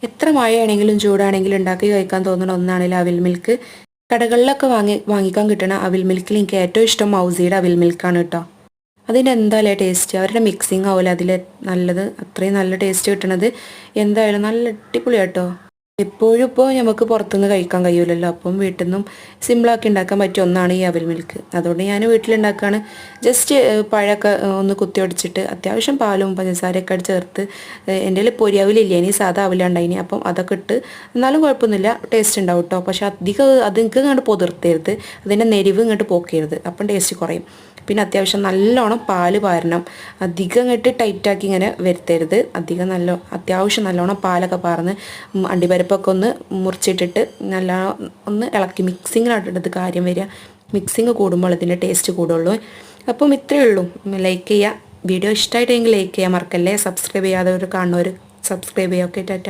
എത്ര മഴയാണെങ്കിലും ചൂടാണെങ്കിലും ഉണ്ടാക്കി കഴിക്കാൻ തോന്നുന്ന ഒന്നാണ് അവിൽ മിൽക്ക്. കടകളിലൊക്കെ വാങ്ങിക്കാൻ കിട്ടുന്ന അവിൽ മിൽക്കിൽ എനിക്ക് ഏറ്റവും ഇഷ്ടം മൗസിയുടെ അവിൽ മിൽക്കാണ് കേട്ടോ. അതിൻ്റെ എന്തായാലും ടേസ്റ്റ്, അവരുടെ മിക്സിങ് ആവില്ല അതിൽ നല്ലത്, അത്രയും നല്ല ടേസ്റ്റ് കിട്ടണത്. എന്തായാലും നല്ല അടിപൊളിയാട്ടോ. എപ്പോഴും ഇപ്പോൾ നമുക്ക് പുറത്തുനിന്ന് കഴിക്കാൻ കഴിയൂലല്ലോ, അപ്പം വീട്ടിൽ നിന്നും സിമ്പിളാക്കി ഉണ്ടാക്കാൻ പറ്റിയ ഒന്നാണ് ഈ അവിൽ മിൽക്ക്. അതുകൊണ്ട് ഞാൻ വീട്ടിലുണ്ടാക്കുകയാണ്. ജസ്റ്റ് പഴമൊക്കെ ഒന്ന് കുത്തി ഒടിച്ചിട്ട് അത്യാവശ്യം പാലും പഞ്ചസാരയൊക്കെ ചേർത്ത്, എൻ്റെ കയ്യിൽ പൊരിയാവിലില്ല, ഇനി സാധാ അവിലുണ്ടായിനി, അപ്പം അതൊക്കെ ഇട്ട് എന്നാലും കുഴപ്പമൊന്നുമില്ല, ടേസ്റ്റ് ഉണ്ടാവും കേട്ടോ. പക്ഷെ അധികം അത് എനിക്ക് ഇങ്ങോട്ട് പൊതിർത്തരുത്, അതിൻ്റെ നെരിവ് ഇങ്ങോട്ട് പോക്കരുത്, അപ്പം ടേസ്റ്റ് കുറയും. പിന്നെ അത്യാവശ്യം നല്ലോണം പാല് പാരണം, അധികം ഇങ്ങോട്ട് ടൈറ്റാക്കി ഇങ്ങനെ വരുത്തരുത്, അത്യാവശ്യം നല്ലോണം പാലൊക്കെ പാർന്ന് അണ്ടിപ്പരിപ്പൊക്കെ ഒന്ന് മുറിച്ചിട്ടിട്ട് നല്ല ഒന്ന് ഇളക്കി മിക്സിങ്ങിനായിട്ടിട്ട് കാര്യം വരിക. മിക്സിങ് കൂടുമ്പോൾ ഇതിൻ്റെ ടേസ്റ്റ് കൂടുള്ളൂ. അപ്പം ഇത്രയേ ഉള്ളൂ. ലൈക്ക് ചെയ്യുക, വീഡിയോ ഇഷ്ടമായിട്ടെങ്കിൽ ലൈക്ക് ചെയ്യാൻ മറക്കല്ലേ. സബ്സ്ക്രൈബ് ചെയ്യാതെ കാണുന്നവർ സബ്സ്ക്രൈബ് ചെയ്യുക. ഓക്കെ, ടാറ്റാ.